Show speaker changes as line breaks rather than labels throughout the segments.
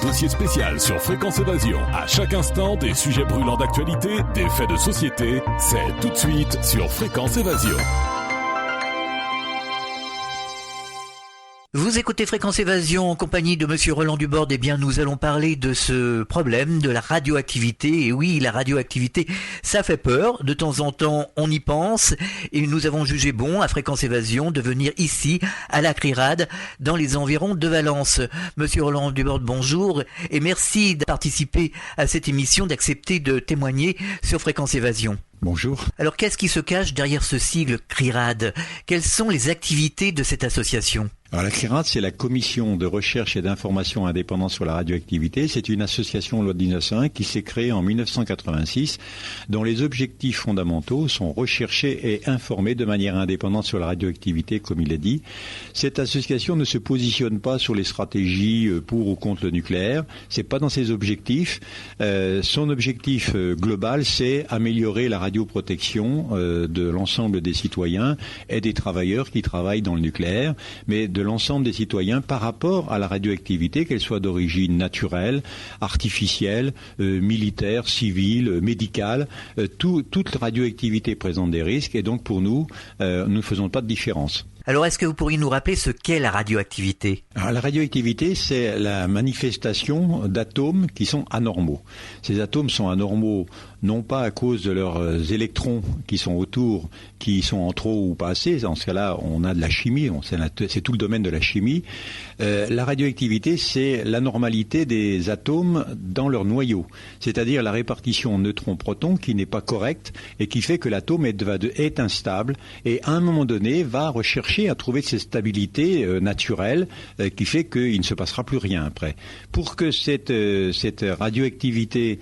dossier spécial sur Fréquence Évasion. À chaque instant, des sujets brûlants d'actualité, des faits de société. C'est tout de suite sur Fréquence Évasion.
Vous écoutez Fréquence Évasion en compagnie de Monsieur Roland Duborde. Eh bien, nous allons parler de ce problème de la radioactivité. Et oui, la radioactivité, ça fait peur. De temps en temps, on y pense. Et nous avons jugé bon, à Fréquence Évasion, de venir ici, à la CRIRAD, dans les environs de Valence. Monsieur Roland Duborde, bonjour. Et merci de participer à cette émission, d'accepter de témoigner sur Fréquence Évasion.
Bonjour.
Alors, qu'est-ce qui se cache derrière ce sigle CRIRAD ? Quelles sont les activités de cette association ?
Alors la CRIRAD, c'est la Commission de recherche et d'information indépendante sur la radioactivité. C'est une association loi de 1901 qui s'est créée en 1986, dont les objectifs fondamentaux sont rechercher et informer de manière indépendante sur la radioactivité, comme il est dit. Cette association ne se positionne pas sur les stratégies pour ou contre le nucléaire. C'est pas dans ses objectifs. Son objectif global, c'est améliorer la radioprotection de l'ensemble des citoyens et des travailleurs qui travaillent dans le nucléaire, mais de l'ensemble des citoyens par rapport à la radioactivité, qu'elle soit d'origine naturelle, artificielle, militaire, civile, médicale. Toute radioactivité présente des risques et donc pour nous, nous ne faisons pas de différence.
Alors, est-ce que vous pourriez nous rappeler ce qu'est la radioactivité ?
Alors, la radioactivité, c'est la manifestation d'atomes qui sont anormaux. Ces atomes sont anormaux non pas à cause de leurs électrons qui sont autour, qui sont en trop ou pas assez. Dans ce cas-là, on a de la chimie, c'est tout le domaine de la chimie. La radioactivité, c'est l'anormalité des atomes dans leur noyau, c'est-à-dire la répartition neutrons-protons qui n'est pas correcte et qui fait que l'atome est instable et à un moment donné va rechercher à trouver cette stabilité naturelle qui fait qu'il ne se passera plus rien après. Pour que cette radioactivité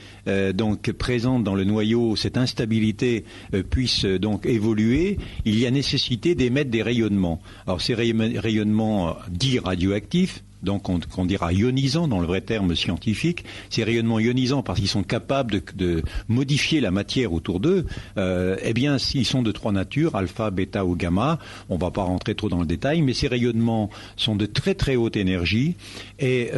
donc présente dans le noyau, cette instabilité puisse donc évoluer, il y a nécessité d'émettre des rayonnements. Alors ces rayonnements dits radioactifs, donc qu'on dira ionisants dans le vrai terme scientifique, ces rayonnements ionisants parce qu'ils sont capables de modifier la matière autour d'eux, eh bien s'ils sont de trois natures, alpha, bêta ou gamma, on ne va pas rentrer trop dans le détail, mais ces rayonnements sont de très très haute énergie et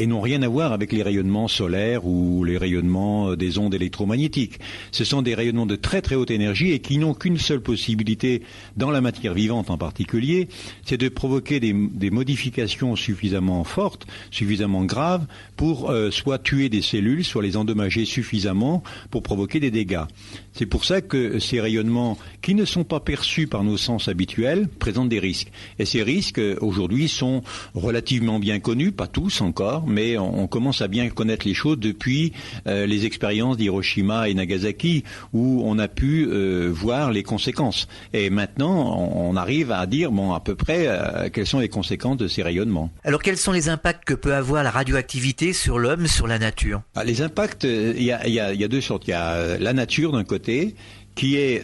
n'ont rien à voir avec les rayonnements solaires ou les rayonnements des ondes électromagnétiques. Ce sont des rayonnements de très très haute énergie et qui n'ont qu'une seule possibilité, dans la matière vivante en particulier, c'est de provoquer des modifications suffisamment fortes, suffisamment graves pour soit tuer des cellules, soit les endommager suffisamment pour provoquer des dégâts. C'est pour ça que ces rayonnements, qui ne sont pas perçus par nos sens habituels, présentent des risques. Et ces risques, aujourd'hui, sont relativement bien connus, pas tous encore, mais on commence à bien connaître les choses depuis les expériences d'Hiroshima et Nagasaki, où on a pu voir les conséquences. Et maintenant, on arrive à dire, à peu près, quelles sont les conséquences de ces rayonnements.
Alors, quels sont les impacts que peut avoir la radioactivité sur l'homme, sur la nature ?
Les impacts, il y a deux sortes. Il y a la nature d'un côté, qui est,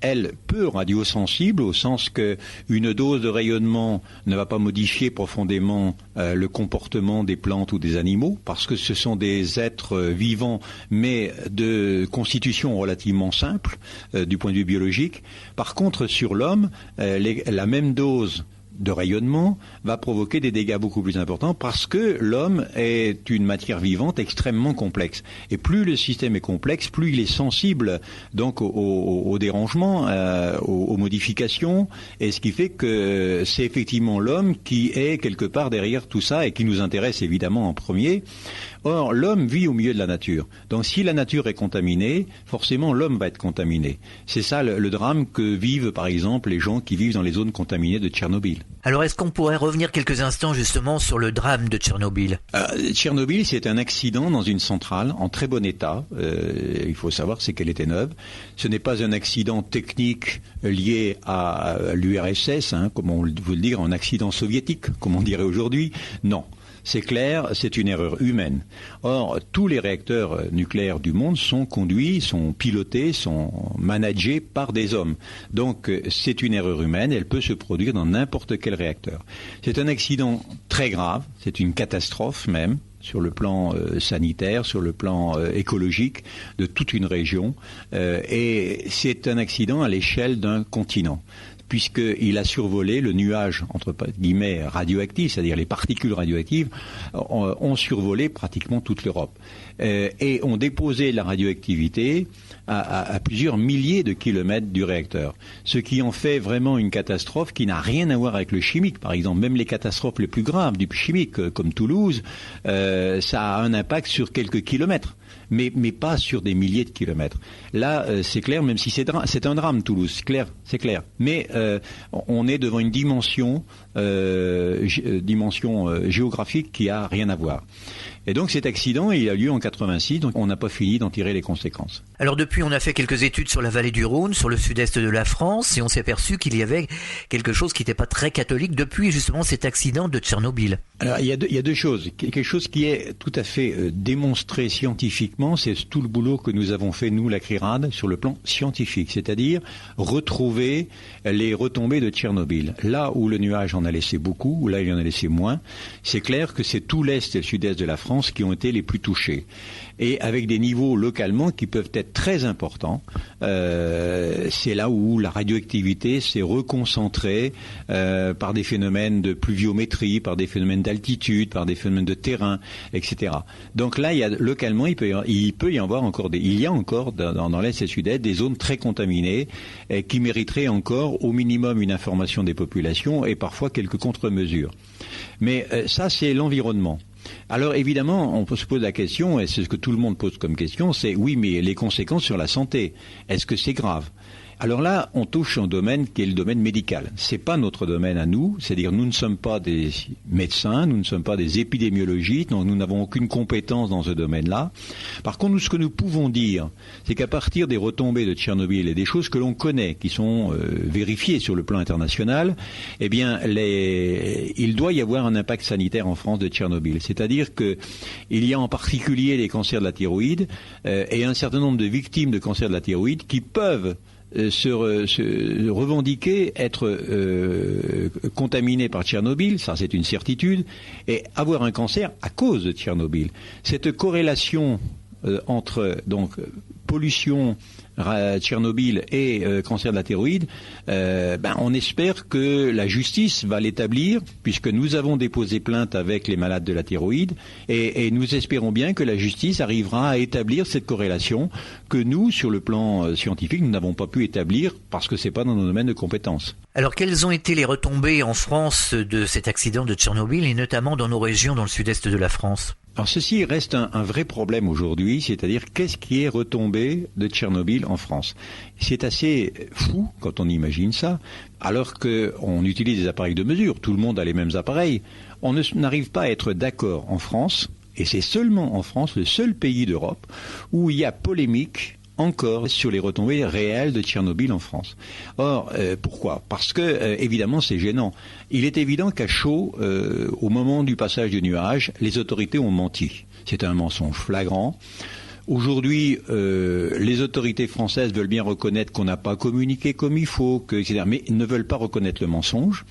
elle, peu radiosensible, au sens que une dose de rayonnement ne va pas modifier profondément le comportement des plantes ou des animaux, parce que ce sont des êtres vivants, mais de constitution relativement simple, du point de vue biologique. Par contre, sur l'homme, la même dose de rayonnement va provoquer des dégâts beaucoup plus importants parce que l'homme est une matière vivante extrêmement complexe. Et plus le système est complexe, plus il est sensible donc aux dérangements, aux modifications, et ce qui fait que c'est effectivement l'homme qui est quelque part derrière tout ça et qui nous intéresse évidemment en premier. Or, l'homme vit au milieu de la nature. Donc si la nature est contaminée, forcément l'homme va être contaminé. C'est ça le drame que vivent par exemple les gens qui vivent dans les zones contaminées de Tchernobyl.
Alors est-ce qu'on pourrait revenir quelques instants justement sur le drame de Tchernobyl ?
Tchernobyl, c'est un accident dans une centrale en très bon état. Il faut savoir c'est qu'elle était neuve. Ce n'est pas un accident technique lié à l'URSS, comme on veut le dire, un accident soviétique, comme on dirait aujourd'hui. Non. C'est clair, c'est une erreur humaine. Or, tous les réacteurs nucléaires du monde sont conduits, sont pilotés, sont managés par des hommes. Donc, c'est une erreur humaine, elle peut se produire dans n'importe quel réacteur. C'est un accident très grave, c'est une catastrophe même, sur le plan sanitaire, sur le plan écologique de toute une région. Et c'est un accident à l'échelle d'un continent. puisqu'il a survolé le nuage, entre guillemets, radioactif, c'est-à-dire les particules radioactives, ont survolé pratiquement toute l'Europe. Et ont déposé la radioactivité à plusieurs milliers de kilomètres du réacteur. Ce qui en fait vraiment une catastrophe qui n'a rien à voir avec le chimique. Par exemple, même les catastrophes les plus graves du chimique, comme Toulouse, ça a un impact sur quelques kilomètres. Mais pas sur des milliers de kilomètres. Là, c'est clair, même si c'est un drame, Toulouse, c'est clair. Mais on est devant une dimension géographique qui a rien à voir. Et donc cet accident, il a lieu en 86, donc on n'a pas fini d'en tirer les conséquences.
Alors depuis, on a fait quelques études sur la vallée du Rhône, sur le sud-est de la France, et on s'est aperçu qu'il y avait quelque chose qui n'était pas très catholique depuis justement cet accident de Tchernobyl.
Alors il y a deux choses. Quelque chose qui est tout à fait démontré scientifiquement, c'est tout le boulot que nous avons fait, nous, la CRIRAD, sur le plan scientifique, c'est-à-dire retrouver les retombées de Tchernobyl. Là où le nuage en a laissé beaucoup, où là il en a laissé moins, c'est clair que c'est tout l'est et le sud-est de la France qui ont été les plus touchés. Et avec des niveaux localement qui peuvent être très importants. C'est là où la radioactivité s'est reconcentrée par des phénomènes de pluviométrie, par des phénomènes d'altitude, par des phénomènes de terrain, etc. Donc là, localement, il peut y avoir encore il y a encore dans l'Est et le Sud-Est des zones très contaminées qui mériteraient encore au minimum une information des populations et parfois quelques contre-mesures. Mais ça, c'est l'environnement. Alors évidemment, on peut se poser la question, et c'est ce que tout le monde pose comme question, c'est oui, mais les conséquences sur la santé, est-ce que c'est grave ? Alors là, on touche un domaine qui est le domaine médical. C'est pas notre domaine à nous, c'est-à-dire nous ne sommes pas des médecins, nous ne sommes pas des épidémiologistes, donc nous n'avons aucune compétence dans ce domaine-là. Par contre, ce que nous pouvons dire, c'est qu'à partir des retombées de Tchernobyl et des choses que l'on connaît, qui sont vérifiées sur le plan international, eh bien, il doit y avoir un impact sanitaire en France de Tchernobyl. C'est-à-dire que il y a en particulier les cancers de la thyroïde et un certain nombre de victimes de cancers de la thyroïde qui peuvent se revendiquer être contaminé par Tchernobyl, ça c'est une certitude, et avoir un cancer à cause de Tchernobyl. Cette corrélation entre donc pollution, Tchernobyl et cancer de la thyroïde, on espère que la justice va l'établir, puisque nous avons déposé plainte avec les malades de la thyroïde, et nous espérons bien que la justice arrivera à établir cette corrélation que nous, sur le plan scientifique, nous n'avons pas pu établir parce que c'est pas dans nos domaines de compétences.
Alors quelles ont été les retombées en France de cet accident de Tchernobyl, et notamment dans nos régions, dans le sud-est de la France ?
Alors ceci reste un vrai problème aujourd'hui, c'est-à-dire qu'est-ce qui est retombé de Tchernobyl en France. C'est assez fou quand on imagine ça, alors qu'on utilise des appareils de mesure, tout le monde a les mêmes appareils. On n'arrive pas à être d'accord en France, et c'est seulement en France, le seul pays d'Europe, où il y a polémique encore sur les retombées réelles de Tchernobyl en France. Or, pourquoi ? Parce que, évidemment, c'est gênant. Il est évident qu'à chaud, au moment du passage du nuage, les autorités ont menti. C'est un mensonge flagrant. Aujourd'hui, les autorités françaises veulent bien reconnaître qu'on n'a pas communiqué comme il faut, etc., mais ne veulent pas reconnaître le mensonge.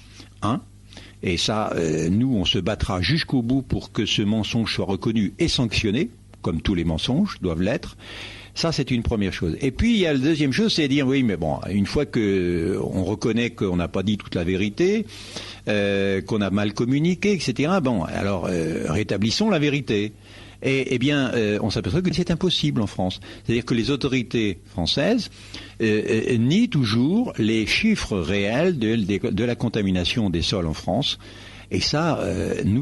Et ça, nous, on se battra jusqu'au bout pour que ce mensonge soit reconnu et sanctionné, comme tous les mensonges doivent l'être. Ça, c'est une première chose. Et puis, il y a la deuxième chose, c'est de dire, oui, mais bon, une fois qu'on reconnaît qu'on n'a pas dit toute la vérité, qu'on a mal communiqué, etc., bon, alors, rétablissons la vérité. Et bien, on s'aperçoit que c'est impossible en France. C'est-à-dire que les autorités françaises nient toujours les chiffres réels de la contamination des sols en France. Et ça,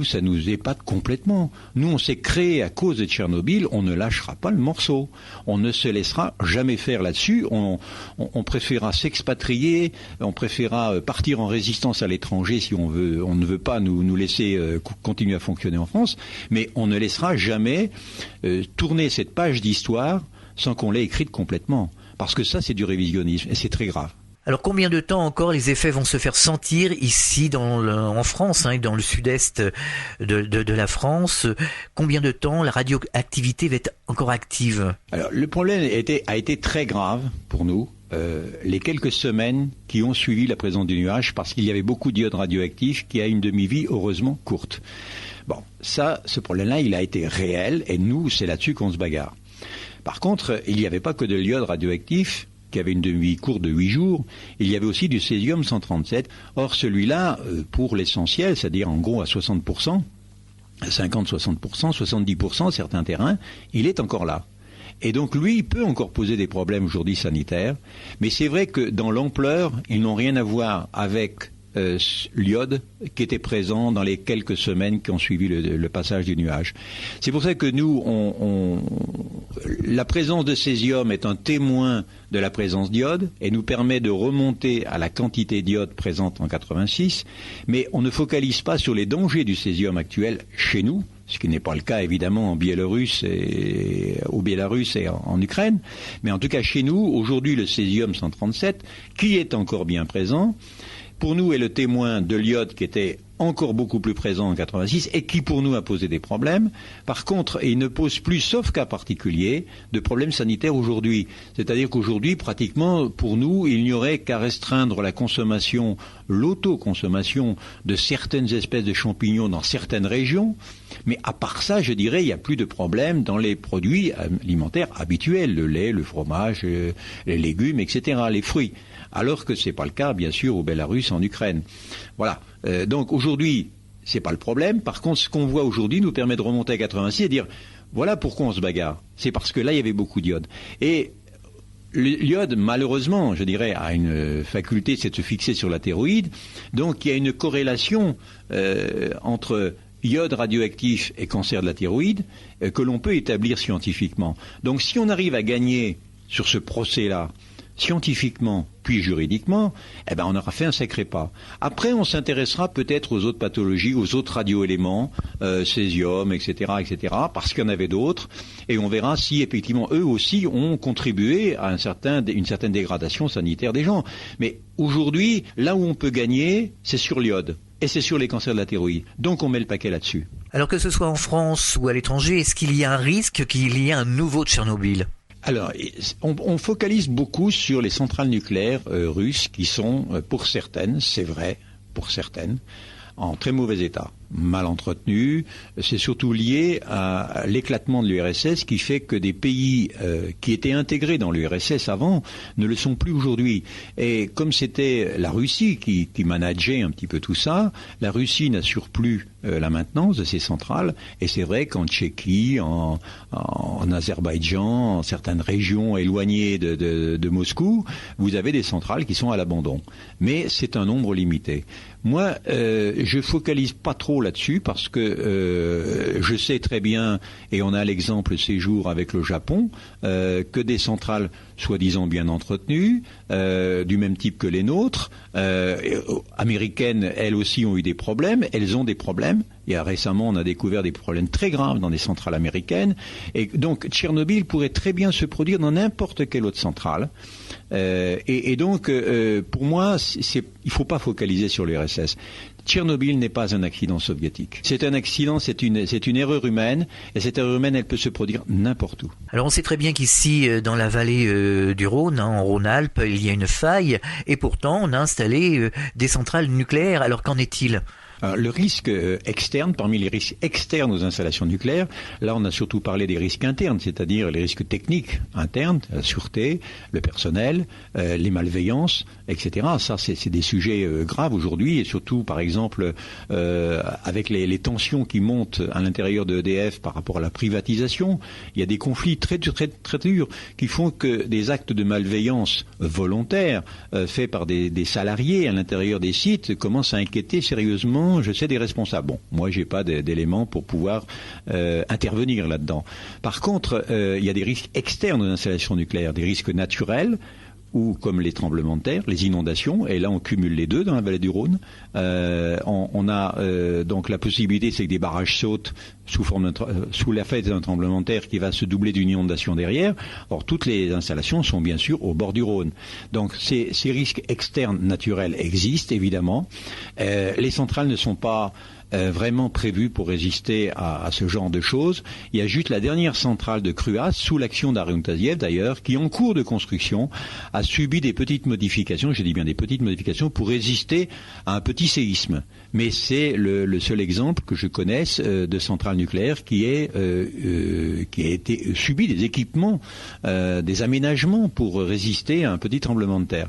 ça nous épate complètement. Nous, on s'est créé à cause de Tchernobyl, on ne lâchera pas le morceau. On ne se laissera jamais faire là-dessus. On préférera s'expatrier, on préférera partir en résistance à l'étranger si on veut. On ne veut pas nous laisser continuer à fonctionner en France, mais on ne laissera jamais tourner cette page d'histoire sans qu'on l'ait écrite complètement. Parce que ça, c'est du révisionnisme et c'est très grave.
Alors combien de temps encore les effets vont se faire sentir ici en France, dans le sud-est de la France? Combien de temps la radioactivité va être encore active? Alors
le problème a été très grave pour nous les quelques semaines qui ont suivi la présence du nuage, parce qu'il y avait beaucoup d'iode radioactif qui a une demi-vie heureusement courte. Bon, ce problème-là, il a été réel et nous, c'est là-dessus qu'on se bagarre. Par contre, il n'y avait pas que de l'iode radioactif qui avait une demi-vie courte de 8 jours. Il y avait aussi du césium-137. Or, celui-là, pour l'essentiel, c'est-à-dire en gros à 60%, 50-60%, 70%, certains terrains, il est encore là. Et donc lui, il peut encore poser des problèmes aujourd'hui sanitaires, mais c'est vrai que dans l'ampleur, ils n'ont rien à voir avec l'iode qui était présent dans les quelques semaines qui ont suivi le passage du nuage. C'est pour ça que nous, la présence de césium est un témoin de la présence d'iode et nous permet de remonter à la quantité d'iode présente en 86, mais on ne focalise pas sur les dangers du césium actuel chez nous, ce qui n'est pas le cas évidemment au Bélarus et en Ukraine, mais en tout cas chez nous, aujourd'hui le césium-137, qui est encore bien présent, pour nous est le témoin de l'iode qui était encore beaucoup plus présent en 86 et qui pour nous a posé des problèmes. Par contre, il ne pose plus, sauf cas particulier, de problèmes sanitaires aujourd'hui. C'est-à-dire qu'aujourd'hui, pratiquement, pour nous, il n'y aurait qu'à restreindre la consommation, l'autoconsommation de certaines espèces de champignons dans certaines régions. Mais à part ça, je dirais, il n'y a plus de problème dans les produits alimentaires habituels, le lait, le fromage, les légumes, etc., les fruits. Alors que ce n'est pas le cas, bien sûr, au Bélarus, en Ukraine. Voilà. Donc aujourd'hui, ce n'est pas le problème. Par contre, ce qu'on voit aujourd'hui nous permet de remonter à 86 et dire, voilà pourquoi on se bagarre. C'est parce que là, il y avait beaucoup d'iode. Et l'iode, malheureusement, je dirais, a une faculté, c'est de se fixer sur la thyroïde. Donc il y a une corrélation entre iode radioactif et cancer de la thyroïde que l'on peut établir scientifiquement. Donc si on arrive à gagner sur ce procès-là, scientifiquement puis juridiquement, on aura fait un sacré pas. Après, on s'intéressera peut-être aux autres pathologies, aux autres radioéléments, césium, etc., parce qu'il y en avait d'autres, et on verra si effectivement eux aussi ont contribué à une certaine dégradation sanitaire des gens. Mais aujourd'hui, là où on peut gagner, c'est sur l'iode. Et c'est sur les cancers de la thyroïde. Donc on met le paquet là-dessus.
Alors que ce soit en France ou à l'étranger, est-ce qu'il y a un risque qu'il y ait un nouveau Tchernobyl ?
Alors, on focalise beaucoup sur les centrales nucléaires russes qui sont, pour certaines, c'est vrai, pour certaines, en très mauvais état, mal entretenues. C'est surtout lié à l'éclatement de l'URSS qui fait que des pays qui étaient intégrés dans l'URSS avant ne le sont plus aujourd'hui. Et comme c'était la Russie qui manageait un petit peu tout ça, la Russie n'assure plus la maintenance de ces centrales. Et c'est vrai qu'en Tchéquie, en Azerbaïdjan, en certaines régions éloignées de Moscou, vous avez des centrales qui sont à l'abandon. Mais c'est un nombre limité. Moi, je focalise pas trop là-dessus parce que je sais très bien, et on a l'exemple ces jours avec le Japon, que des centrales soi-disant bien entretenues, du même type que les nôtres, américaines, elles aussi ont eu des problèmes, elles ont des problèmes. Récemment, on a découvert des problèmes très graves dans des centrales américaines. Et donc, Tchernobyl pourrait très bien se produire dans n'importe quelle autre centrale. Donc, pour moi, il ne faut pas focaliser sur l'URSS. Tchernobyl n'est pas un accident soviétique. C'est un accident, c'est une erreur humaine, et cette erreur humaine, elle peut se produire n'importe où.
Alors on sait très bien qu'ici, dans la vallée du Rhône, en Rhône-Alpes, il y a une faille, et pourtant on a installé des centrales nucléaires. Alors qu'en est-il ?
Le risque externe, parmi les risques externes aux installations nucléaires, là on a surtout parlé des risques internes, c'est-à-dire les risques techniques internes, la sûreté, le personnel, les malveillances, etc. Ça c'est des sujets graves aujourd'hui, et surtout par exemple avec les tensions qui montent à l'intérieur de EDF par rapport à la privatisation, il y a des conflits très durs qui font que des actes de malveillance volontaires faits par des salariés à l'intérieur des sites commencent à inquiéter sérieusement, je sais, des responsables. Bon, moi j'ai pas d'éléments pour pouvoir intervenir là-dedans. Par contre, il y a des risques externes aux installations nucléaires, des risques naturels, ou comme les tremblements de terre, les inondations, et là on cumule les deux dans la vallée du Rhône. On a donc la possibilité, c'est que des barrages sautent sous l'effet d'un tremblement de terre qui va se doubler d'une inondation derrière. Or, toutes les installations sont bien sûr au bord du Rhône. Donc ces risques externes naturels existent évidemment. Les centrales ne sont pas vraiment prévu pour résister à ce genre de choses. Il y a juste la dernière centrale de Cruas, sous l'action d'Arun Taziev d'ailleurs, qui en cours de construction a subi des petites modifications, je dis bien des petites modifications, pour résister à un petit séisme. Mais c'est le seul exemple que je connaisse de centrale nucléaire qui a été subi des équipements, des aménagements pour résister à un petit tremblement de terre.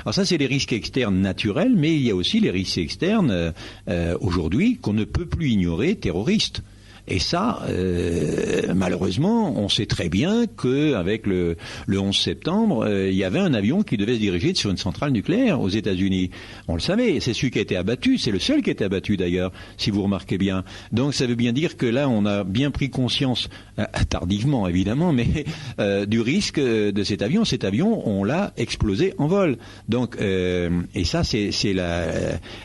Alors ça, c'est les risques externes naturels, mais il y a aussi les risques externes aujourd'hui qu'on ne peut plus ignorer, terroristes. Et ça, malheureusement, on sait très bien qu'avec le 11 septembre, il y avait un avion qui devait se diriger sur une centrale nucléaire aux États-Unis. On le savait, c'est celui qui a été abattu, c'est le seul qui a été abattu d'ailleurs, si vous remarquez bien. Donc ça veut bien dire que là, on a bien pris conscience, tardivement évidemment, mais du risque de cet avion. Cet avion, on l'a explosé en vol. Donc, et ça, c'est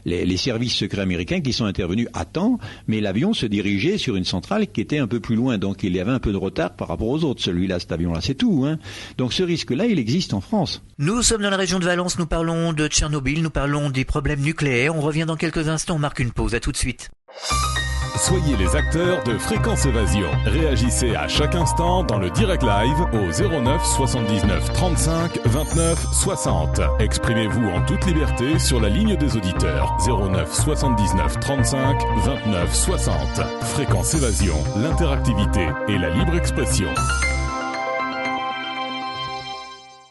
les services secrets américains qui sont intervenus à temps, mais l'avion se dirigeait sur une centrale qui était un peu plus loin, donc il y avait un peu de retard par rapport aux autres, celui-là, cet avion-là, c'est tout. Donc ce risque-là, il existe en France.
Nous sommes dans la région de Valence, nous parlons de Tchernobyl, nous parlons des problèmes nucléaires, on revient dans quelques instants, on marque une pause, à tout de suite.
Soyez les acteurs de Fréquence Évasion. Réagissez à chaque instant dans le direct live au 09 79 35 29 60. Exprimez-vous en toute liberté sur la ligne des auditeurs 09 79 35 29 60. Fréquence Évasion, l'interactivité et la libre expression.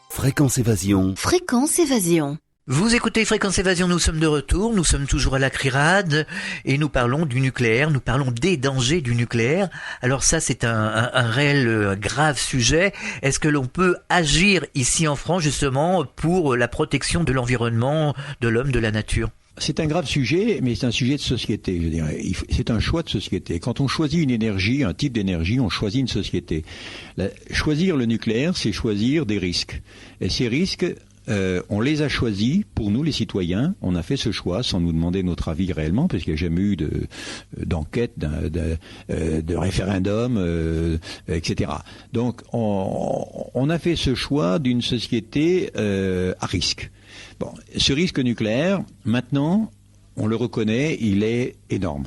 Fréquence Évasion.
Fréquence Évasion.
Vous écoutez Fréquence Évasion, nous sommes de retour, nous sommes toujours à la CRIRAD et nous parlons du nucléaire, nous parlons des dangers du nucléaire. Alors ça, c'est un réel grave sujet. Est-ce que l'on peut agir ici en France justement pour la protection de l'environnement, de l'homme, de la nature ?
C'est un grave sujet, mais c'est un sujet de société, je dirais. C'est un choix de société. Quand on choisit une énergie, un type d'énergie, on choisit une société. Choisir le nucléaire, c'est choisir des risques. Et ces risques, on les a choisis pour nous, les citoyens. On a fait ce choix sans nous demander notre avis réellement, parce qu'il n'y a jamais eu d'enquête, de référendum, etc. Donc, on a fait ce choix d'une société à risque. Bon, ce risque nucléaire, maintenant, on le reconnaît, il est énorme.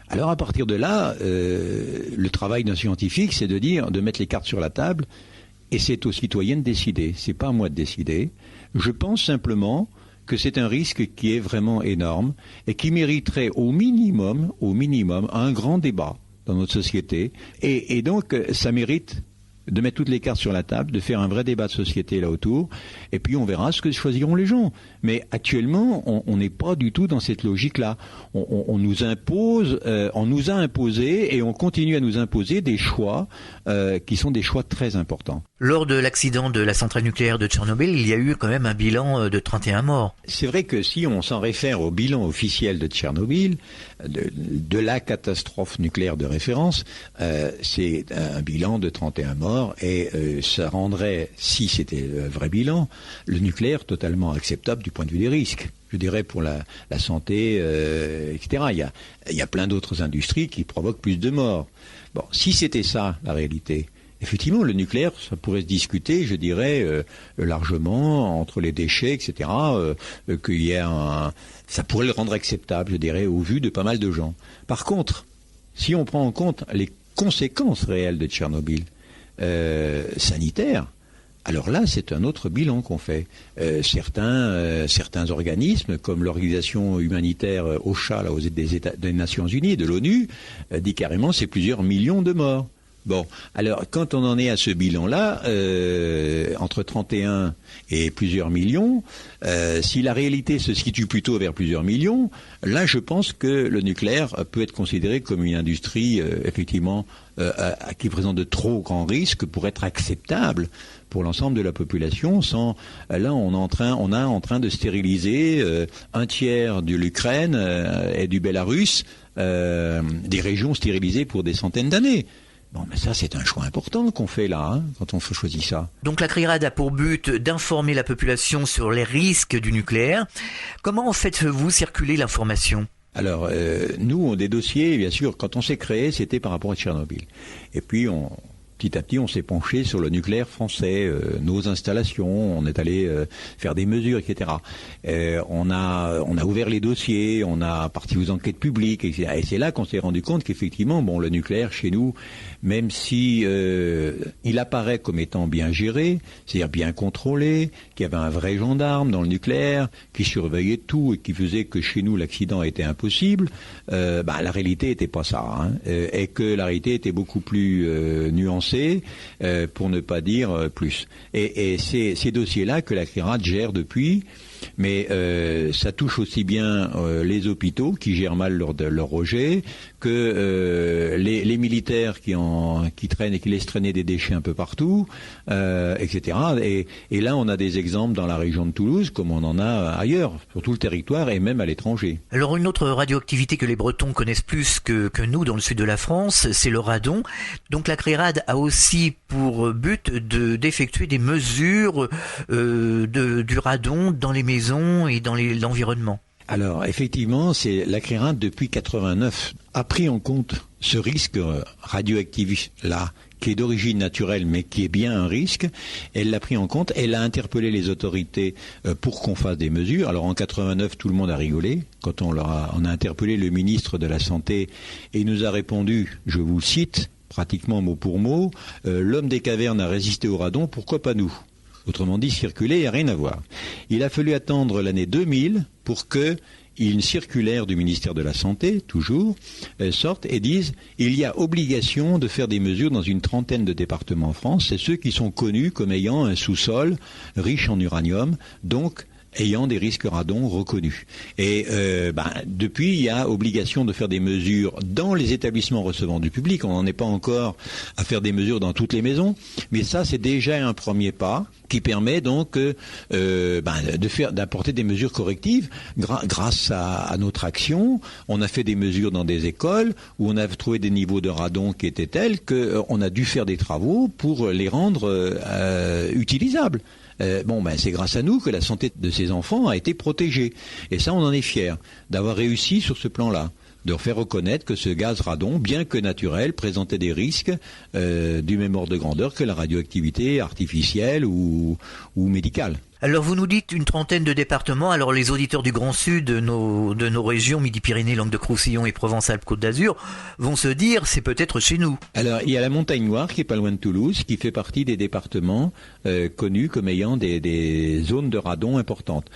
Alors, à partir de là, le travail d'un scientifique, c'est de mettre les cartes sur la table. Et c'est aux citoyens de décider, c'est pas à moi de décider. Je pense simplement que c'est un risque qui est vraiment énorme et qui mériterait au minimum, un grand débat dans notre société. Et donc, ça mérite de mettre toutes les cartes sur la table, de faire un vrai débat de société là autour, et puis on verra ce que choisiront les gens. Mais actuellement, on n'est pas du tout dans cette logique-là. On nous impose, on nous a imposé et on continue à nous imposer des choix qui sont des choix très importants.
Lors de l'accident de la centrale nucléaire de Tchernobyl, il y a eu quand même un bilan de 31 morts.
C'est vrai que si on s'en réfère au bilan officiel de Tchernobyl, de la catastrophe nucléaire de référence, c'est un bilan de 31 morts et ça rendrait, si c'était le vrai bilan, le nucléaire totalement acceptable du point de vue des risques. Je dirais pour la santé, etc. Il y a plein d'autres industries qui provoquent plus de morts. Bon, si c'était ça la réalité, effectivement, le nucléaire, ça pourrait se discuter, je dirais, largement, entre les déchets, etc., qu'il y ait ça pourrait le rendre acceptable, je dirais, au vu de pas mal de gens. Par contre, si on prend en compte les conséquences réelles de Tchernobyl, sanitaires, alors là, c'est un autre bilan qu'on fait. Certains organismes, comme l'organisation humanitaire OCHA, là, des Nations Unies, de l'ONU, dit carrément c'est plusieurs millions de morts. Bon, alors quand on en est à ce bilan-là, entre 31 et plusieurs millions, si la réalité se situe plutôt vers plusieurs millions, là je pense que le nucléaire peut être considéré comme une industrie effectivement qui présente de trop grands risques pour être acceptable pour l'ensemble de la population. Là on est en train de stériliser un tiers de l'Ukraine et du Bélarus, des régions stérilisées pour des centaines d'années. Bon, mais ça, c'est un choix important qu'on fait là, quand on choisit ça.
Donc la CRIRAD a pour but d'informer la population sur les risques du nucléaire. Comment faites-vous circuler l'information ?
Alors, nous, on a des dossiers, bien sûr, quand on s'est créé, c'était par rapport à Tchernobyl. Et puis, petit à petit, on s'est penché sur le nucléaire français, nos installations, on est allé faire des mesures, etc. On a ouvert les dossiers, on a parti aux enquêtes publiques, etc. Et c'est là qu'on s'est rendu compte qu'effectivement, bon, le nucléaire chez nous, même si il apparaît comme étant bien géré, c'est-à-dire bien contrôlé, qu'il y avait un vrai gendarme dans le nucléaire, qui surveillait tout et qui faisait que chez nous l'accident était impossible, la réalité n'était pas ça, hein, et que la réalité était beaucoup plus nuancée, pour ne pas dire plus. Et c'est ces dossiers-là que la CRIRAD gère depuis. Mais ça touche aussi bien les hôpitaux qui gèrent mal leur rejet que les militaires qui traînent et qui laissent traîner des déchets un peu partout, etc. Et là, on a des exemples dans la région de Toulouse, comme on en a ailleurs, sur tout le territoire et même à l'étranger.
Alors une autre radioactivité que les Bretons connaissent plus que nous dans le sud de la France, c'est le radon. Donc la CRIRAD a aussi pour but d'effectuer des mesures du radon dans les maisons et dans l'environnement.
Alors, effectivement, c'est la CRIRAD, depuis 89, a pris en compte ce risque radioactif-là, qui est d'origine naturelle, mais qui est bien un risque. Elle l'a pris en compte, elle a interpellé les autorités pour qu'on fasse des mesures. Alors, en 89, tout le monde a rigolé, quand on a interpellé le ministre de la Santé, et il nous a répondu, je vous cite, pratiquement mot pour mot, l'homme des cavernes a résisté au radon, pourquoi pas nous ? Autrement dit, circuler, il n'y a rien à voir. Il a fallu attendre l'année 2000 pour que une circulaire du ministère de la Santé, toujours, sorte et dise il y a obligation de faire des mesures dans une trentaine de départements en France. C'est ceux qui sont connus comme ayant un sous-sol riche en uranium, donc ayant des risques radon reconnus. Et depuis, il y a obligation de faire des mesures dans les établissements recevant du public. On n'en est pas encore à faire des mesures dans toutes les maisons, mais ça, c'est déjà un premier pas qui permet donc d'apporter des mesures correctives grâce à notre action. On a fait des mesures dans des écoles où on a trouvé des niveaux de radon qui étaient tels qu'on a dû faire des travaux pour les rendre utilisables. C'est grâce à nous que la santé de ces enfants a été protégée. Et ça, on en est fiers d'avoir réussi sur ce plan-là, de faire reconnaître que ce gaz radon, bien que naturel, présentait des risques du même ordre de grandeur que la radioactivité artificielle ou médicale.
Alors vous nous dites une trentaine de départements, alors les auditeurs du Grand Sud de nos régions Midi-Pyrénées, Languedoc-Roussillon et Provence-Alpes-Côte d'Azur vont se dire c'est peut-être chez nous.
Alors il y a la Montagne Noire qui est pas loin de Toulouse, qui fait partie des départements connus comme ayant des zones de radon importantes.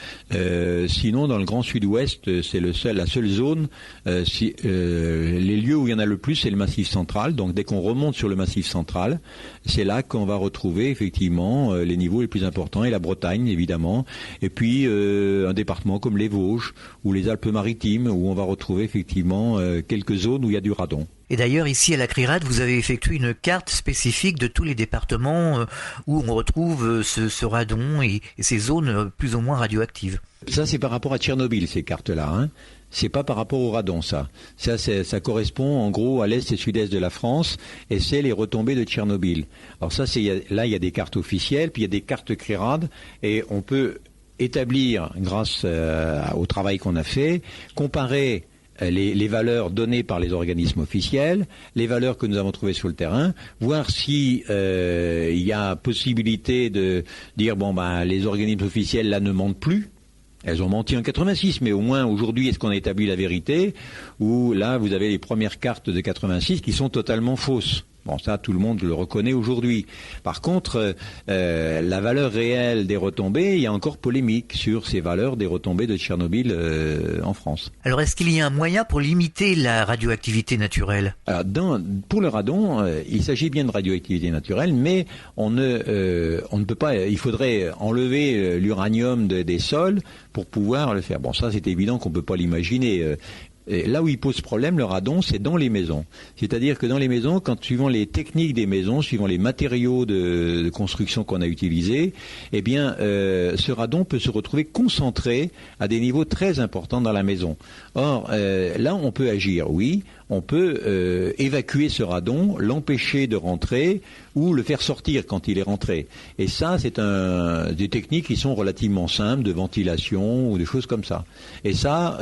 Sinon dans le Grand Sud-Ouest c'est la seule zone, les lieux où il y en a le plus c'est le Massif central, donc dès qu'on remonte sur le Massif central, c'est là qu'on va retrouver effectivement les niveaux les plus importants et la Bretagne évidemment, et puis un département comme les Vosges ou les Alpes-Maritimes où on va retrouver effectivement quelques zones où il y a du radon.
Et d'ailleurs, ici à la CRIRAD, vous avez effectué une carte spécifique de tous les départements où on retrouve ce radon et ces zones plus ou moins radioactives.
Ça, c'est par rapport à Tchernobyl, ces cartes-là, hein. C'est pas par rapport au radon, ça. Ça correspond en gros à l'est et sud-est de la France, et c'est les retombées de Tchernobyl. Alors ça, là, il y a des cartes officielles, puis il y a des cartes CRIRAD, et on peut établir, grâce au travail qu'on a fait, comparer les valeurs données par les organismes officiels, les valeurs que nous avons trouvées sur le terrain, voir si il y a possibilité de dire les organismes officiels là ne mentent plus. Elles ont menti en 86, mais au moins aujourd'hui, est-ce qu'on a établi la vérité? Ou là, vous avez les premières cartes de 86 qui sont totalement fausses. Bon, ça, tout le monde le reconnaît aujourd'hui. Par contre, la valeur réelle des retombées, il y a encore polémique sur ces valeurs des retombées de Tchernobyl en France.
Alors, est-ce qu'il y a un moyen pour limiter la radioactivité naturelle?
Alors, pour le radon, il s'agit bien de radioactivité naturelle, mais on ne peut pas. Il faudrait enlever l'uranium des sols pour pouvoir le faire. Bon, ça, c'est évident qu'on ne peut pas l'imaginer. Et là où il pose problème, le radon, c'est dans les maisons. C'est-à-dire que dans les maisons, suivant les techniques des maisons, suivant les matériaux de construction qu'on a utilisés, ce radon peut se retrouver concentré à des niveaux très importants dans la maison. Or, là, on peut agir, oui, on peut évacuer ce radon, l'empêcher de rentrer ou le faire sortir quand il est rentré. Et ça, c'est des techniques qui sont relativement simples, de ventilation ou des choses comme ça. Et ça,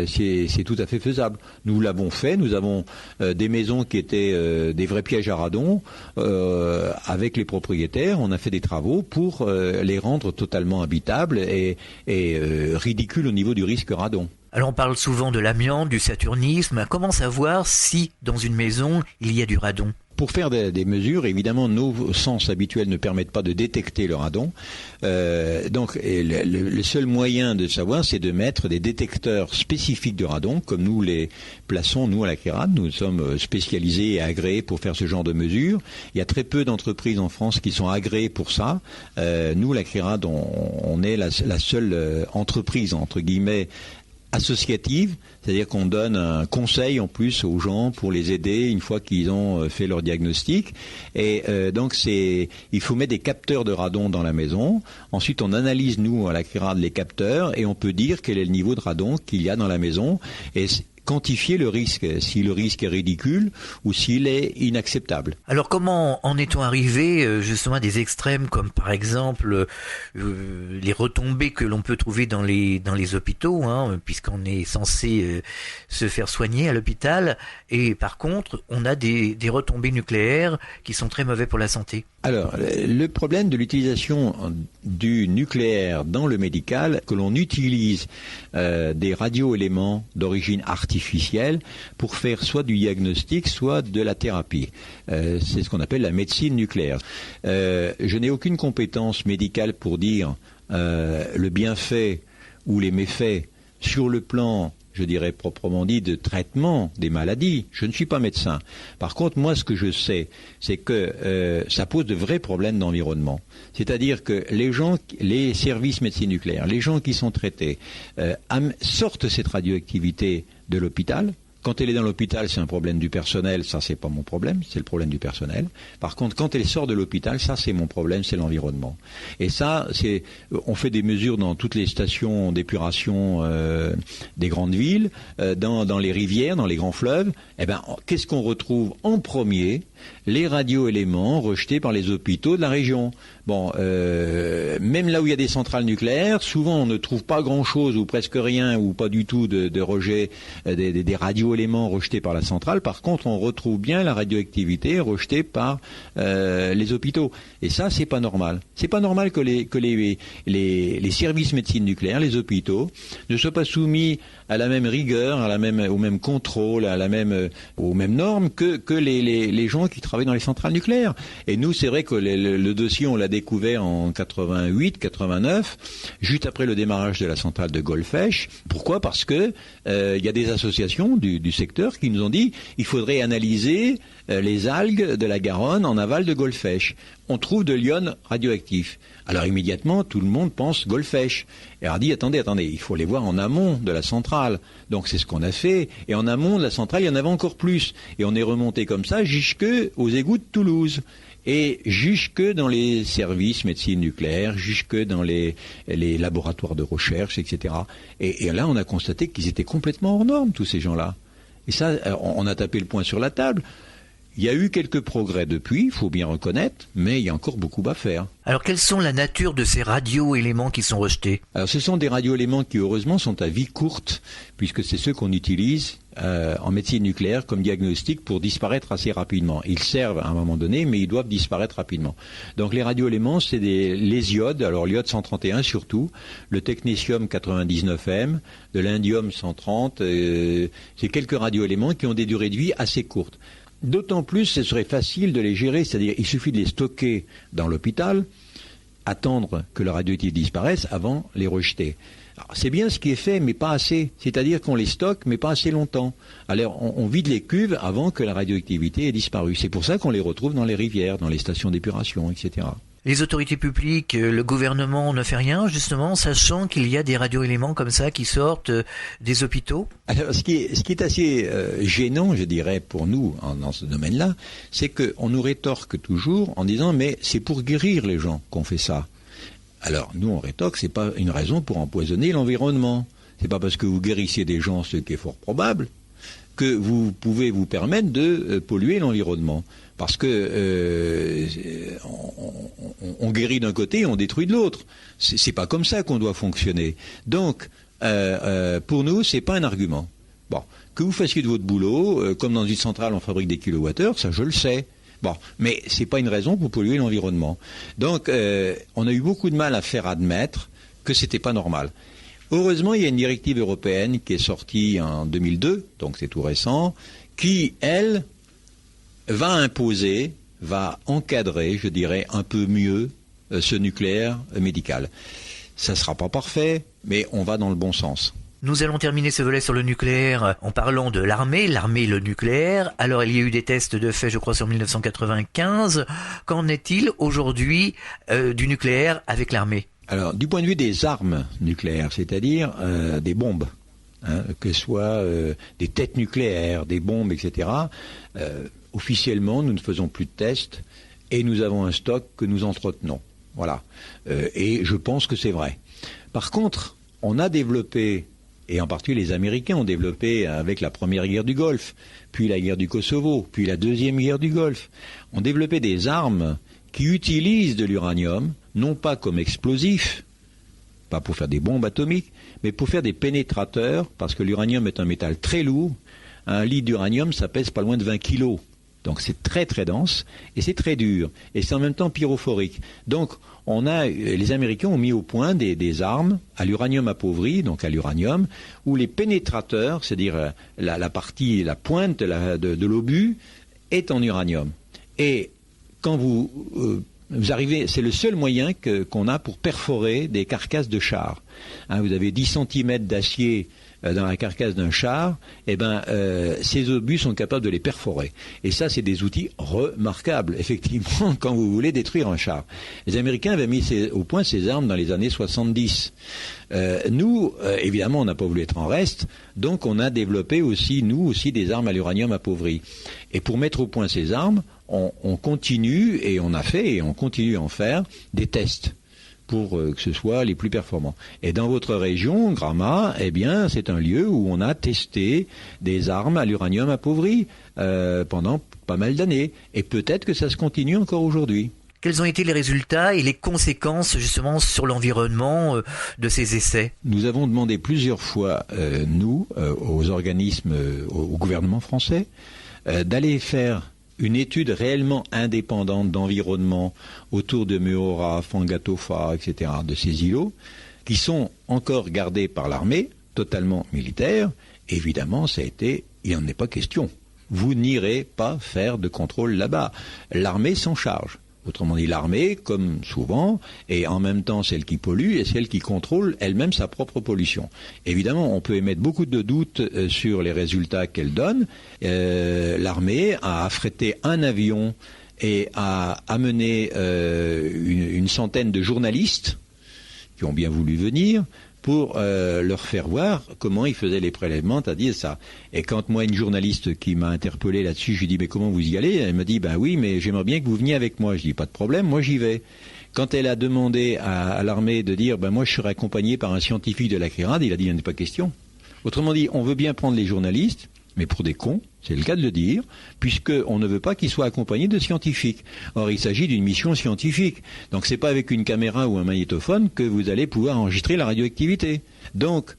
c'est tout à fait faisable. Nous l'avons fait, nous avons des maisons qui étaient des vrais pièges à radon. Avec les propriétaires, on a fait des travaux pour les rendre totalement habitables et ridicules au niveau du risque radon.
Alors on parle souvent de l'amiante, du saturnisme. Comment savoir si dans une maison il y a du radon ?
Pour faire des mesures, évidemment, nos sens habituels ne permettent pas de détecter le radon. Donc, le seul moyen de savoir, c'est de mettre des détecteurs spécifiques de radon, comme nous les plaçons, nous, à la CIRAD. Nous sommes spécialisés et agréés pour faire ce genre de mesures. Il y a très peu d'entreprises en France qui sont agréées pour ça. Nous, la CIRAD, on est la seule entreprise, entre guillemets, associative, c'est-à-dire qu'on donne un conseil en plus aux gens pour les aider une fois qu'ils ont fait leur diagnostic. Et donc il faut mettre des capteurs de radon dans la maison. Ensuite, on analyse, nous, à la CIRAD, les capteurs et on peut dire quel est le niveau de radon qu'il y a dans la maison et quantifier le risque, si le risque est ridicule ou s'il est inacceptable.
Alors comment en est-on arrivé justement à des extrêmes comme par exemple les retombées que l'on peut trouver dans les hôpitaux, puisqu'on est censé se faire soigner à l'hôpital, et par contre on a des retombées nucléaires qui sont très mauvais pour la santé.
Alors, le problème de l'utilisation du nucléaire dans le médical, que l'on utilise des radioéléments d'origine artificielle pour faire soit du diagnostic, soit de la thérapie. C'est ce qu'on appelle la médecine nucléaire. Je n'ai aucune compétence médicale pour dire le bienfait ou les méfaits sur le plan, je dirais proprement dit, de traitement des maladies. Je ne suis pas médecin. Par contre, moi, ce que je sais, c'est que ça pose de vrais problèmes d'environnement. C'est-à-dire que les services médecine nucléaire, les gens qui sont traités, sortent cette radioactivité de l'hôpital. Quand elle est dans l'hôpital, c'est un problème du personnel, ça c'est pas mon problème, c'est le problème du personnel. Par contre, quand elle sort de l'hôpital, ça c'est mon problème, c'est l'environnement. Et ça, on fait des mesures dans toutes les stations d'épuration des grandes villes, dans les rivières, dans les grands fleuves. Eh ben, qu'est-ce qu'on retrouve en premier ? Les radioéléments rejetés par les hôpitaux de la région. Bon, même là où il y a des centrales nucléaires, souvent on ne trouve pas grand-chose ou presque rien ou pas du tout de rejet des radioéléments rejetés par la centrale. Par contre, on retrouve bien la radioactivité rejetée par les hôpitaux. Et ça, c'est pas normal. C'est pas normal que les services médecine nucléaire, les hôpitaux, ne soient pas soumis à la même rigueur, au même contrôle, aux mêmes normes que les gens qui travaillent dans les centrales nucléaires. Et nous, c'est vrai que le dossier, on l'a découvert en 88, 89, juste après le démarrage de la centrale de Golfech. Pourquoi ? Parce que il y a des associations du secteur qui nous ont dit il faudrait analyser les algues de la Garonne en aval de Golfech. On trouve de l'ion radioactif. Alors immédiatement, tout le monde pense Golfech. Et on a dit, attendez, il faut les voir en amont de la centrale. Donc c'est ce qu'on a fait. Et en amont de la centrale, il y en avait encore plus. Et on est remonté comme ça jusque aux égouts de Toulouse. Et jusque dans les services médecine nucléaire, jusque dans les laboratoires de recherche, etc. Et là, on a constaté qu'ils étaient complètement hors normes, tous ces gens-là. Et ça, on a tapé le poing sur la table. Il y a eu quelques progrès depuis, il faut bien reconnaître, mais il y a encore beaucoup à faire.
Alors, quelles sont la nature de ces radioéléments qui sont rejetés ? Alors,
ce sont des radioéléments qui, heureusement, sont à vie courte, puisque c'est ceux qu'on utilise en médecine nucléaire comme diagnostic pour disparaître assez rapidement. Ils servent à un moment donné, mais ils doivent disparaître rapidement. Donc, les radioéléments, c'est les iodes, alors l'iode 131 surtout, le technétium 99M, de l'indium 130, c'est quelques radioéléments qui ont des durées de vie assez courtes. D'autant plus, ce serait facile de les gérer, c'est-à-dire il suffit de les stocker dans l'hôpital, attendre que la radioactivité disparaisse avant les rejeter. Alors, c'est bien ce qui est fait, mais pas assez. C'est-à-dire qu'on les stocke, mais pas assez longtemps. Alors on vide les cuves avant que la radioactivité ait disparu. C'est pour ça qu'on les retrouve dans les rivières, dans les stations d'épuration, etc.
Les autorités publiques, le gouvernement ne fait rien, justement, sachant qu'il y a des radioéléments comme ça qui sortent des hôpitaux ?
Alors, ce qui est assez gênant, je dirais, pour nous, dans ce domaine-là, c'est qu'on nous rétorque toujours en disant « mais c'est pour guérir les gens qu'on fait ça ». Alors, nous, on rétorque, c'est pas une raison pour empoisonner l'environnement. C'est pas parce que vous guérissiez des gens, ce qui est fort probable, que vous pouvez vous permettre de polluer l'environnement. Parce que on guérit d'un côté et on détruit de l'autre. C'est pas comme ça qu'on doit fonctionner. Donc, pour nous, c'est pas un argument. Bon, que vous fassiez de votre boulot, comme dans une centrale on fabrique des kilowattheures, ça je le sais. Bon, mais c'est pas une raison pour polluer l'environnement. Donc, on a eu beaucoup de mal à faire admettre que c'était pas normal. Heureusement, il y a une directive européenne qui est sortie en 2002, donc c'est tout récent, qui, elle, va imposer, va encadrer, je dirais, un peu mieux ce nucléaire médical. Ça ne sera pas parfait, mais on va dans le bon sens.
Nous allons terminer ce volet sur le nucléaire en parlant de l'armée et le nucléaire. Alors il y a eu des tests de fait, je crois, sur 1995. Qu'en est-il aujourd'hui du nucléaire avec l'armée ?
Alors, du point de vue des armes nucléaires, c'est-à-dire des bombes, que ce soit des têtes nucléaires, des bombes, etc., officiellement, nous ne faisons plus de tests et nous avons un stock que nous entretenons. Voilà. Et je pense que c'est vrai. Par contre, on a développé, et en particulier les Américains ont développé avec la première guerre du Golfe, puis la guerre du Kosovo, puis la deuxième guerre du Golfe, ont développé des armes qui utilisent de l'uranium, non pas comme explosif, pas pour faire des bombes atomiques, mais pour faire des pénétrateurs, parce que l'uranium est un métal très lourd. Un litre d'uranium, ça pèse pas loin de 20 kilos. Donc c'est très très dense, et c'est très dur, et c'est en même temps pyrophorique. Donc les Américains ont mis au point des armes à l'uranium appauvri, donc à l'uranium, où les pénétrateurs, c'est-à-dire la pointe de l'obus, est en uranium. Et quand vous arrivez, c'est le seul moyen qu'on a pour perforer des carcasses de chars. Vous avez 10 cm d'acier dans la carcasse d'un char, ces obus sont capables de les perforer. Et ça, c'est des outils remarquables, effectivement, quand vous voulez détruire un char. Les Américains avaient mis au point ces armes dans les années 70. Nous, évidemment, on n'a pas voulu être en reste, donc on a développé aussi, nous aussi, des armes à l'uranium appauvri. Et pour mettre au point ces armes, on continue, et on a fait, et on continue à en faire, des tests pour que ce soit les plus performants. Et dans votre région, Gramma, c'est un lieu où on a testé des armes à l'uranium appauvri pendant pas mal d'années. Et peut-être que ça se continue encore aujourd'hui.
Quels ont été les résultats et les conséquences justement sur l'environnement de ces essais ?
Nous avons demandé plusieurs fois, aux organismes, au gouvernement français, d'aller faire une étude réellement indépendante d'environnement autour de Muora, Fangatofa, etc., de ces îlots, qui sont encore gardés par l'armée, totalement militaire. Évidemment, il n'en est pas question. Vous n'irez pas faire de contrôle là-bas. L'armée s'en charge. Autrement dit, l'armée, comme souvent, est en même temps celle qui pollue et celle qui contrôle elle-même sa propre pollution. Évidemment, on peut émettre beaucoup de doutes sur les résultats qu'elle donne. L'armée a affrété un avion et a amené une centaine de journalistes qui ont bien voulu venir pour leur faire voir comment ils faisaient les prélèvements, c'est-à-dire ça. Et quand moi, une journaliste qui m'a interpellé là-dessus, je lui dis « mais comment vous y allez ?» Elle me dit « ben oui, mais j'aimerais bien que vous veniez avec moi. » Je dis « pas de problème, moi j'y vais. » Quand elle a demandé à l'armée de dire « ben moi je serai accompagné par un scientifique de la CRIRAD », il a dit « il n'y en a pas question. » Autrement dit, on veut bien prendre les journalistes, mais pour des cons, c'est le cas de le dire, puisqu'on ne veut pas qu'ils soient accompagnés de scientifiques. Or, il s'agit d'une mission scientifique. Donc, c'est pas avec une caméra ou un magnétophone que vous allez pouvoir enregistrer la radioactivité. Donc,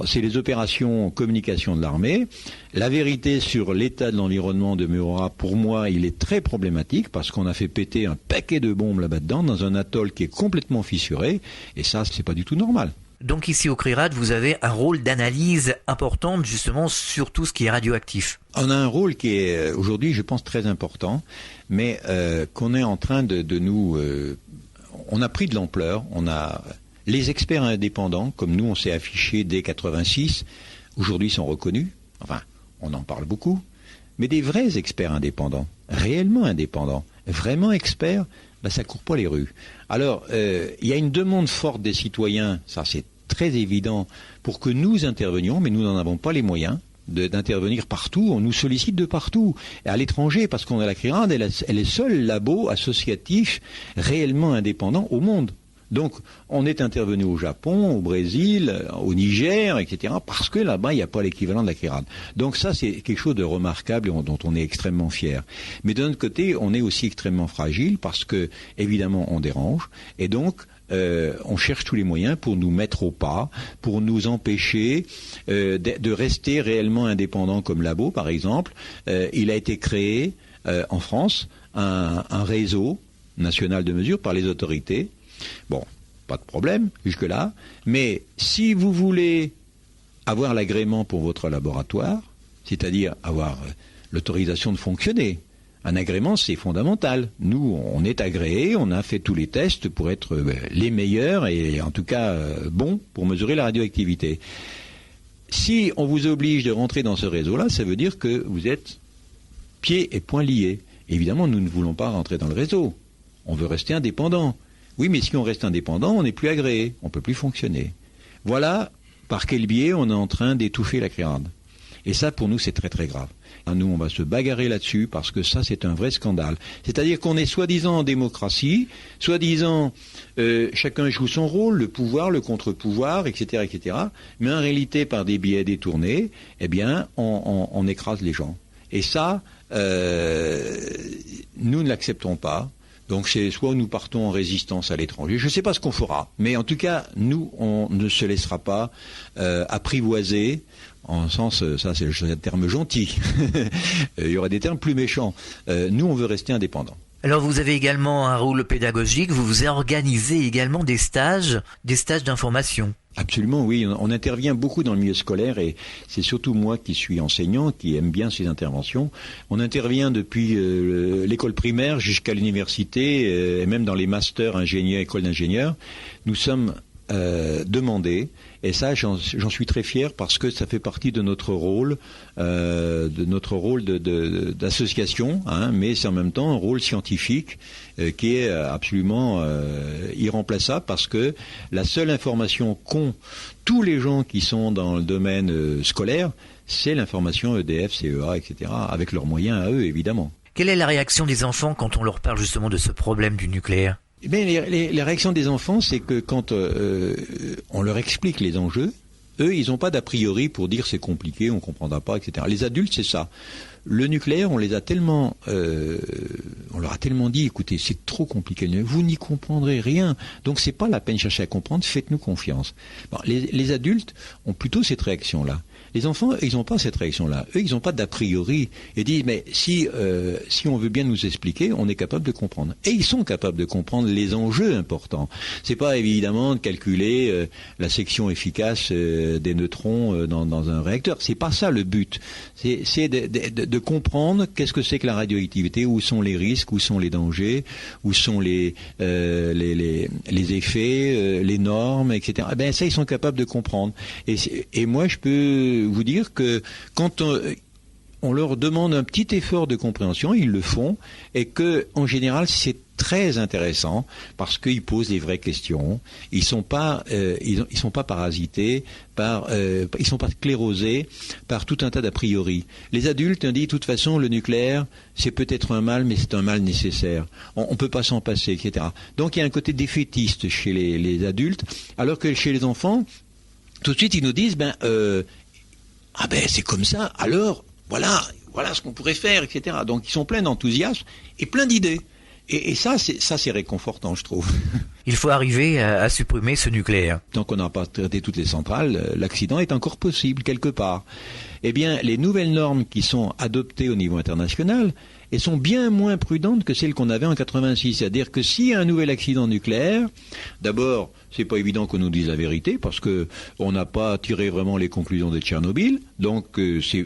c'est les opérations communication de l'armée. La vérité sur l'état de l'environnement de Muora, pour moi, il est très problématique, parce qu'on a fait péter un paquet de bombes là-bas dedans, dans un atoll qui est complètement fissuré, et ça, c'est pas du tout normal.
Donc ici au CRIRAD, vous avez un rôle d'analyse importante justement sur tout ce qui est radioactif.
On a un rôle qui est aujourd'hui, je pense, très important, mais qu'on est en train de nous... on a pris de l'ampleur, on a... Les experts indépendants, comme nous on s'est affichés dès 86, aujourd'hui sont reconnus, enfin, on en parle beaucoup, mais des vrais experts indépendants, réellement indépendants, vraiment experts, ça court pas les rues. Alors, il y a une demande forte des citoyens, ça c'est très évident, pour que nous intervenions, mais nous n'en avons pas les moyens d'intervenir partout. On nous sollicite de partout, et à l'étranger, parce qu'on a la CRIRAD, elle est le seul labo associatif réellement indépendant au monde. Donc, on est intervenu au Japon, au Brésil, au Niger, etc., parce que là-bas, il n'y a pas l'équivalent de la CIRAD. Donc ça, c'est quelque chose de remarquable et dont on est extrêmement fier. Mais de notre côté, on est aussi extrêmement fragile parce que, évidemment, on dérange. Et donc, on cherche tous les moyens pour nous mettre au pas, pour nous empêcher de rester réellement indépendants comme Labo, par exemple. Il a été créé en France un réseau national de mesure par les autorités. Bon, pas de problème jusque-là, mais si vous voulez avoir l'agrément pour votre laboratoire, c'est-à-dire avoir l'autorisation de fonctionner, un agrément c'est fondamental. Nous, on est agréés, on a fait tous les tests pour être les meilleurs et en tout cas bons pour mesurer la radioactivité. Si on vous oblige de rentrer dans ce réseau-là, ça veut dire que vous êtes pieds et poings liés. Évidemment, nous ne voulons pas rentrer dans le réseau. On veut rester indépendant. Oui, mais si on reste indépendant, on n'est plus agréé, on ne peut plus fonctionner. Voilà par quel biais on est en train d'étouffer la CIRAD. Et ça, pour nous, c'est très très grave. Nous, on va se bagarrer là-dessus parce que ça, c'est un vrai scandale. C'est-à-dire qu'on est soi-disant en démocratie, soi-disant chacun joue son rôle, le pouvoir, le contre-pouvoir, etc., etc. Mais en réalité, par des biais détournés, eh bien, on écrase les gens. Et ça, nous ne l'acceptons pas. Donc c'est soit nous partons en résistance à l'étranger, je ne sais pas ce qu'on fera, mais en tout cas, nous, on ne se laissera pas apprivoiser, en sens, ça c'est le terme gentil, il y aura des termes plus méchants. Nous, on veut rester indépendants.
Alors vous avez également un rôle pédagogique, vous organisez également des stages d'information.
Absolument, oui. On intervient beaucoup dans le milieu scolaire et c'est surtout moi qui suis enseignant, qui aime bien ces interventions. On intervient depuis l'école primaire jusqu'à l'université et même dans les masters ingénieurs, écoles d'ingénieurs. Nous sommes demandés et ça, j'en suis très fier parce que ça fait partie de notre rôle, d'association, hein, mais c'est en même temps un rôle scientifique qui est absolument irremplaçable parce que la seule information qu'ont tous les gens qui sont dans le domaine scolaire, c'est l'information EDF, CEA, etc., avec leurs moyens à eux, évidemment.
Quelle est la réaction des enfants quand on leur parle justement de ce problème du nucléaire ?
Eh bien, les réactions des enfants, c'est que quand on leur explique les enjeux, eux, ils n'ont pas d'a priori pour dire c'est compliqué, on ne comprendra pas, etc. Les adultes, c'est ça. Le nucléaire, on leur a tellement dit, écoutez, c'est trop compliqué, vous n'y comprendrez rien, donc c'est pas la peine de chercher à comprendre, faites-nous confiance. Bon, les adultes ont plutôt cette réaction-là. Les enfants, ils n'ont pas cette réaction-là. Eux, ils n'ont pas d'a priori. Ils disent, mais si on veut bien nous expliquer, on est capable de comprendre. Et ils sont capables de comprendre les enjeux importants. C'est pas évidemment de calculer la section efficace des neutrons dans un réacteur. C'est pas ça le but. C'est de comprendre qu'est-ce que c'est que la radioactivité, où sont les risques, où sont les dangers, où sont les effets, les normes, etc. Ben ça, ils sont capables de comprendre. Et moi, je peux vous dire que quand on leur demande un petit effort de compréhension, ils le font, et que en général c'est très intéressant parce qu'ils posent des vraies questions. Ils sont pas parasités par, ils sont pas sclérosés par tout un tas d'a priori. Les adultes ont dit de toute façon le nucléaire c'est peut-être un mal, mais c'est un mal nécessaire. On peut pas s'en passer, etc. Donc il y a un côté défaitiste chez les adultes, alors que chez les enfants, tout de suite ils nous disent c'est comme ça, alors voilà ce qu'on pourrait faire, etc. Donc ils sont pleins d'enthousiasme et plein d'idées. Et ça c'est réconfortant, je trouve.
Il faut arriver à supprimer ce nucléaire.
Tant qu'on n'a pas traité toutes les centrales, l'accident est encore possible quelque part. Eh bien, les nouvelles normes qui sont adoptées au niveau international, elles sont bien moins prudentes que celles qu'on avait en 86. C'est-à-dire que s'il y a un nouvel accident nucléaire, d'abord, c'est pas évident qu'on nous dise la vérité parce que on n'a pas tiré vraiment les conclusions de Tchernobyl. Donc,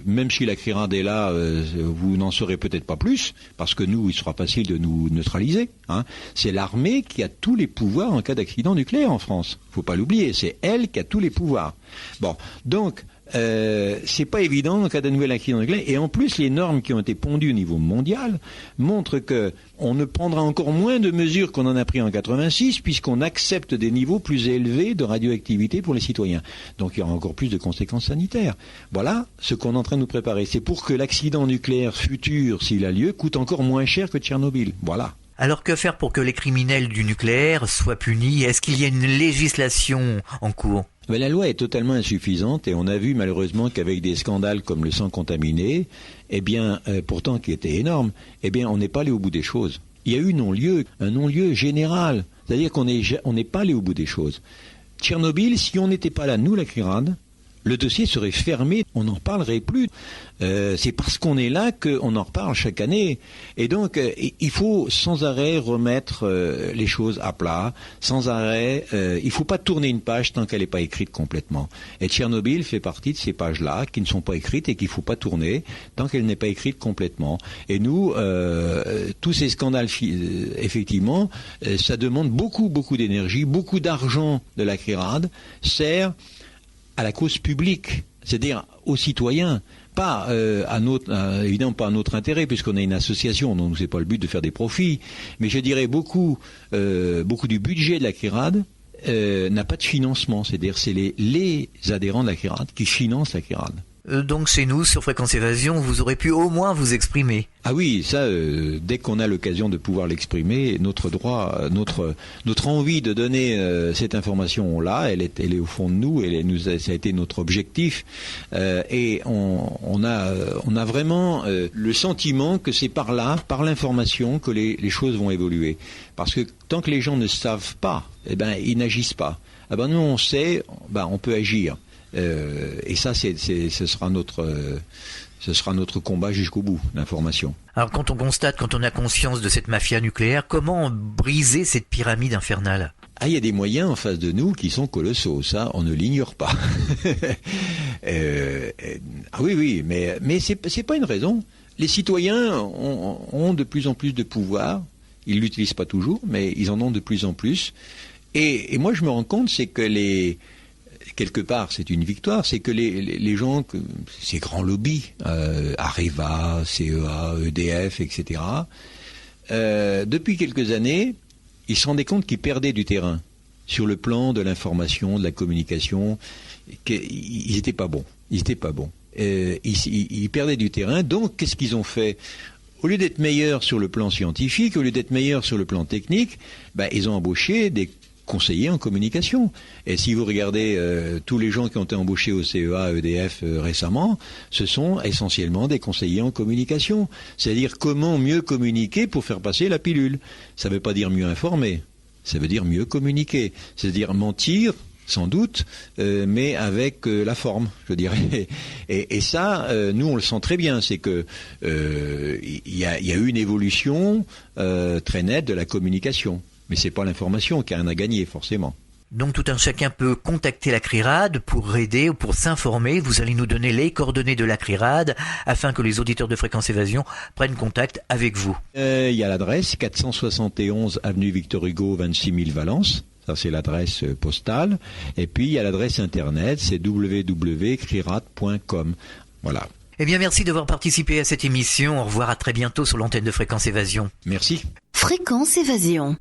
même si la CIRAD est là, vous n'en saurez peut-être pas plus parce que nous, il sera facile de nous neutraliser. Hein. C'est l'armée qui a tous les pouvoirs en cas d'accident nucléaire en France. Faut pas l'oublier, c'est elle qui a tous les pouvoirs. Bon, donc c'est pas évident en cas d'un nouvel accident nucléaire. Et en plus, les normes qui ont été pondues au niveau mondial montrent que on ne prendra encore moins de mesures qu'on en a pris en 86, puisqu'on accepte des niveaux plus élevés de radioactivité pour les citoyens. Donc il y aura encore plus de conséquences sanitaires. Voilà ce qu'on est en train de nous préparer. C'est pour que l'accident nucléaire futur, s'il a lieu, coûte encore moins cher que Tchernobyl. Voilà.
Alors que faire pour que les criminels du nucléaire soient punis? Est-ce qu'il y a une législation en cours?
Mais la loi est totalement insuffisante et on a vu malheureusement qu'avec des scandales comme le sang contaminé, pourtant qui était énorme, on n'est pas allé au bout des choses. Il y a eu un non-lieu général, c'est-à-dire qu'on n'est pas allé au bout des choses. Tchernobyl, si on n'était pas là, nous, la CRIRAD, le dossier serait fermé, on n'en parlerait plus. C'est parce qu'on est là qu'on en reparle chaque année. Et donc, il faut sans arrêt remettre les choses à plat, sans arrêt. Il ne faut pas tourner une page tant qu'elle n'est pas écrite complètement. Et Tchernobyl fait partie de ces pages-là qui ne sont pas écrites et qu'il ne faut pas tourner tant qu'elle n'est pas écrite complètement. Et nous, tous ces scandales, effectivement, ça demande beaucoup d'énergie, beaucoup d'argent de la CRIRAD, sert à la cause publique, c'est-à-dire aux citoyens, pas évidemment pas à notre intérêt, puisqu'on est une association, donc c'est pas le but de faire des profits, mais je dirais beaucoup du budget de la CRIRAD n'a pas de financement, c'est-à-dire c'est les adhérents de la CRIRAD qui financent la CRIRAD.
Donc chez nous, sur Fréquence Évasion, vous aurez pu au moins vous exprimer.
Ah oui, ça, dès qu'on a l'occasion de pouvoir l'exprimer, notre droit, notre envie de donner cette information, on l'a, elle est au fond de nous, ça a été notre objectif, et on a vraiment le sentiment que c'est par là, par l'information, que les choses vont évoluer. Parce que tant que les gens ne savent pas, ils n'agissent pas. Nous on sait, on peut agir. Et ça, ce sera notre combat jusqu'au bout, l'information.
Alors quand on a conscience de cette mafia nucléaire, comment briser cette pyramide infernale?
Il y a des moyens en face de nous qui sont colossaux, ça, on ne l'ignore pas. Oui, mais c'est pas une raison. Les citoyens ont de plus en plus de pouvoir. Ils l'utilisent pas toujours, mais ils en ont de plus en plus. Et moi, je me rends compte, c'est que quelque part, c'est une victoire, c'est que les gens, ces grands lobbies, Areva, CEA, EDF, etc., depuis quelques années, ils se rendaient compte qu'ils perdaient du terrain sur le plan de l'information, de la communication, qu'ils n'étaient pas bons. Ils perdaient du terrain, donc qu'est-ce qu'ils ont fait ? Au lieu d'être meilleurs sur le plan scientifique, au lieu d'être meilleurs sur le plan technique, ils ont embauché des conseillers en communication. Et si vous regardez tous les gens qui ont été embauchés au CEA, EDF récemment, ce sont essentiellement des conseillers en communication. C'est-à-dire comment mieux communiquer pour faire passer la pilule. Ça ne veut pas dire mieux informer, ça veut dire mieux communiquer. C'est-à-dire mentir, sans doute, mais avec la forme, je dirais. Et ça, nous, on le sent très bien. C'est que il y a eu une évolution très nette de la communication. Mais c'est pas l'information qui a rien à gagner, forcément.
Donc tout un chacun peut contacter la CRIRAD pour aider ou pour s'informer. Vous allez nous donner les coordonnées de la CRIRAD afin que les auditeurs de Fréquence Évasion prennent contact avec vous.
Il y a l'adresse 471 avenue Victor Hugo, 26 000 Valence. Ça, c'est l'adresse postale. Et puis, il y a l'adresse internet, c'est www.crirad.com. Voilà.
Eh bien, merci d'avoir participé à cette émission. Au revoir, à très bientôt sur l'antenne de Fréquence Évasion.
Merci.
Fréquence Évasion.